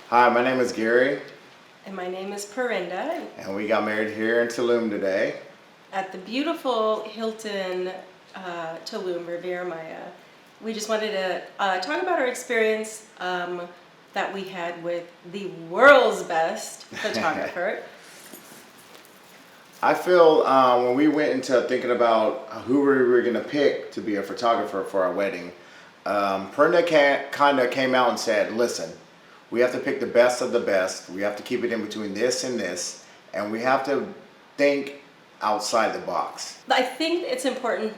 Hi, my name is Gary, And my name is Perinda and we got married here in Tulum today. at the beautiful Hilton Tulum, Riviera Maya. We just wanted to talk about our experience that we had with the world's best photographer. I feel when we went into thinking about who we were going to pick to be a photographer for our wedding, Perna kind of came out and said, listen, we have to pick the best of the best. We have to keep it in between this and this, and we have to think outside the box. I think it's important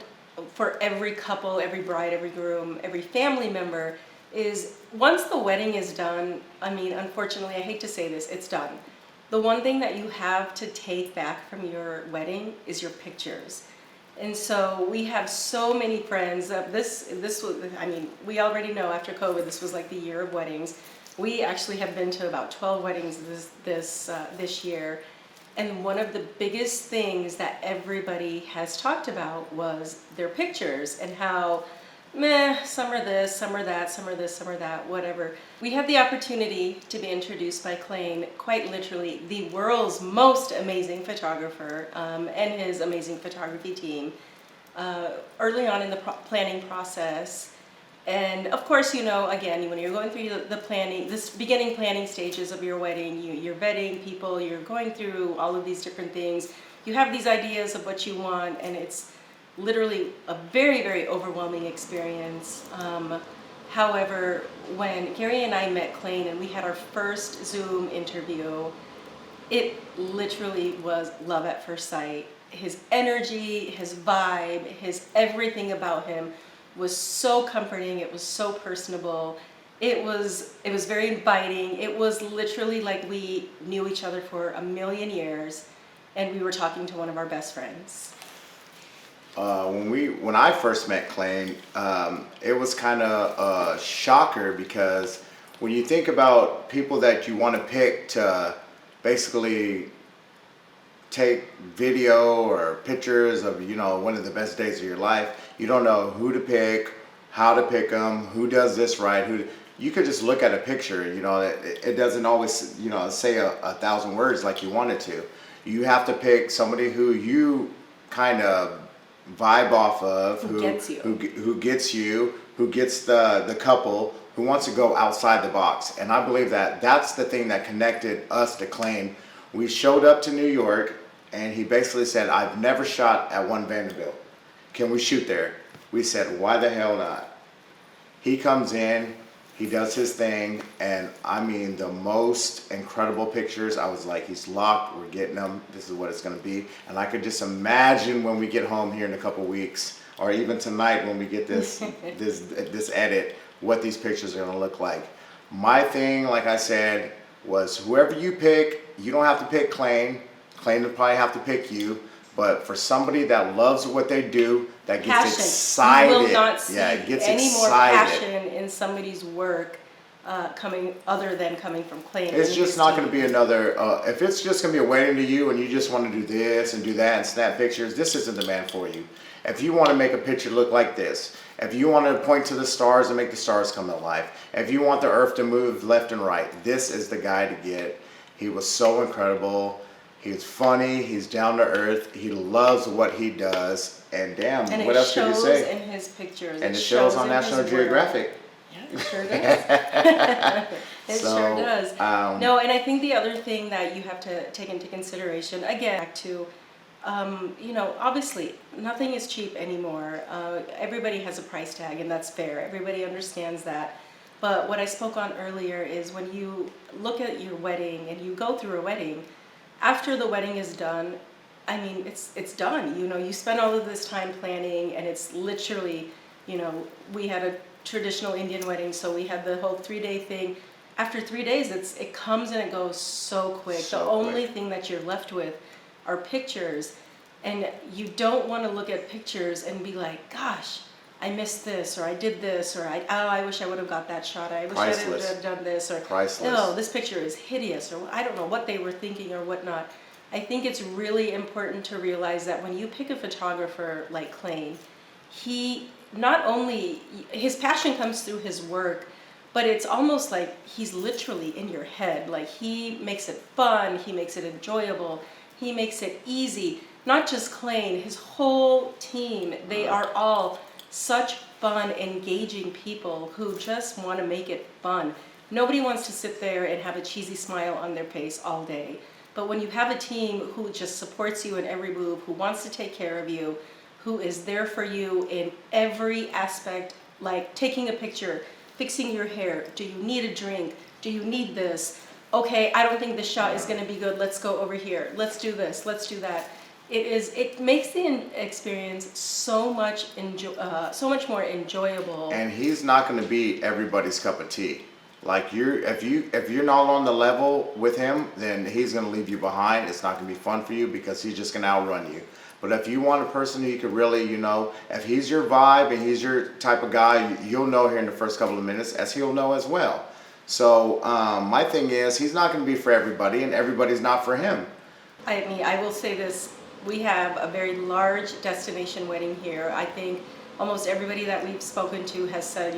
for every couple, every bride, every groom, every family member is once the wedding is done, I mean, unfortunately, I hate to say this, it's done. The one thing that you have to take back from your wedding is your pictures. And so we have so many friends. This was, I mean, we already know after COVID, this was like the year of weddings. We actually have been to about 12 weddings this year. And one of the biggest things that everybody has talked about was their pictures and how, meh, some are this, some are that, some are this, some are that, whatever. We had the opportunity to be introduced by Clane, quite literally the world's most amazing photographer and his amazing photography team early on in the planning process. And of course, you know, again, when you're going through the planning, this beginning planning stages of your wedding, you're vetting people, you're going through all of these different things. You have these ideas of what you want, and it's literally a very, very overwhelming experience. However, when Gary and I met Clane and we had our first Zoom interview, it literally was love at first sight. His energy, his vibe, his everything about him was so comforting. It was so personable. It was very inviting. It was literally like we knew each other for a million years and we were talking to one of our best friends. When I first met Clane, it was kind of a shocker because when you think about people that you want to pick to basically take video or pictures of one of the best days of your life, you don't know who to pick, how to pick them, who does this right, you could just look at a picture. It doesn't always say a thousand words like you want it to. You have to pick somebody who you kind of vibe off of, Who gets you. who gets the couple, who wants to go outside the box. And I believe that that's the thing that connected us to Clane. We showed up to New York, and he basically said, I've never shot at One Vanderbilt. Can we shoot there? We said, why the hell not? He comes in, he does his thing, and I mean the most incredible pictures. I was like, he's locked, we're getting them, this is what it's gonna be. And I could just imagine when we get home here in a couple weeks, or even tonight when we get this this edit, what these pictures are gonna look like. My thing, like I said, was whoever you pick, you don't have to pick Clane. Clane will probably have to pick you. But for somebody that loves what they do, that gets excited, you will not see gets any excited. more passion in somebody's work coming from Clane. It's just not going to be another. If it's just going to be a wedding to you, and you just want to do this and do that and snap pictures, this isn't the man for you. If you want to make a picture look like this, if you want to point to the stars and make the stars come to life, if you want the earth to move left and right, this is the guy to get. He was so incredible. He's funny, he's down to earth, he loves what he does, and damn, and what else could you say? And it shows in his pictures. And it shows on National Geographic. Yeah, it sure does. Sure does. No, and I think the other thing that you have to take into consideration, again, back to, obviously, nothing is cheap anymore. Everybody has a price tag, and that's fair. Everybody understands that. But what I spoke on earlier is when you look at your wedding and you go through a wedding, after the wedding is done, I mean, it's done. You spend all of this time planning, and it's literally, we had a traditional Indian wedding, so we had the whole 3-day thing. After 3 days, it comes and it goes so quick. The only thing that you're left with are pictures, and you don't want to look at pictures and be like, gosh, I missed this, or I did this, or I wish I would have got that shot. I wish I would have done this, or no, this picture is hideous, or I don't know what they were thinking or whatnot. I think it's really important to realize that when you pick a photographer like Clane, he not only, his passion comes through his work, but it's almost like he's literally in your head. Like, he makes it fun, he makes it enjoyable, he makes it easy. Not just Clane, his whole team, they are all such fun, engaging people who just want to make it fun. Nobody wants to sit there and have a cheesy smile on their face all day. But when you have a team who just supports you in every move, who wants to take care of you, who is there for you in every aspect, like taking a picture, fixing your hair, do you need a drink, do you need this? Okay, I don't think this shot is gonna be good, let's go over here, let's do this, let's do that. It makes the experience so much more enjoyable. And he's not going to be everybody's cup of tea. Like, if you're not on the level with him, then he's going to leave you behind. It's not going to be fun for you because he's just going to outrun you. But if you want a person who you could really, if he's your vibe and he's your type of guy, you'll know here in the first couple of minutes, as he'll know as well. So my thing is, he's not going to be for everybody, and everybody's not for him. I mean, I will say this, we have a very large destination wedding here. I think almost everybody that we've spoken to has said,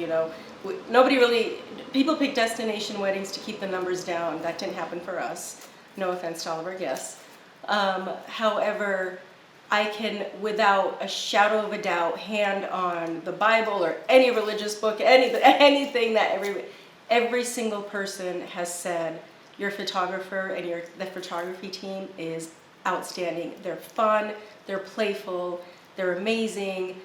people pick destination weddings to keep the numbers down. That didn't happen for us. No offense to all of our guests. However, I can, without a shadow of a doubt, hand on the Bible or any religious book, anything that every single person has said, your photographer and the photography team is outstanding. They're fun, they're playful, they're amazing.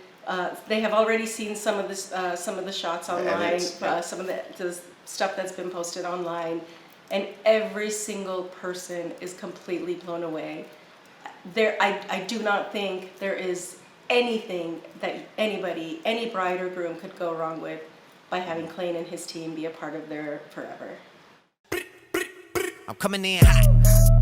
They have already seen some of the shots online, some of the stuff that's been posted online, and every single person is completely blown away. I do not think there is anything that any bride or groom could go wrong with by having Clane and his team be a part of their forever. I'm coming in hot.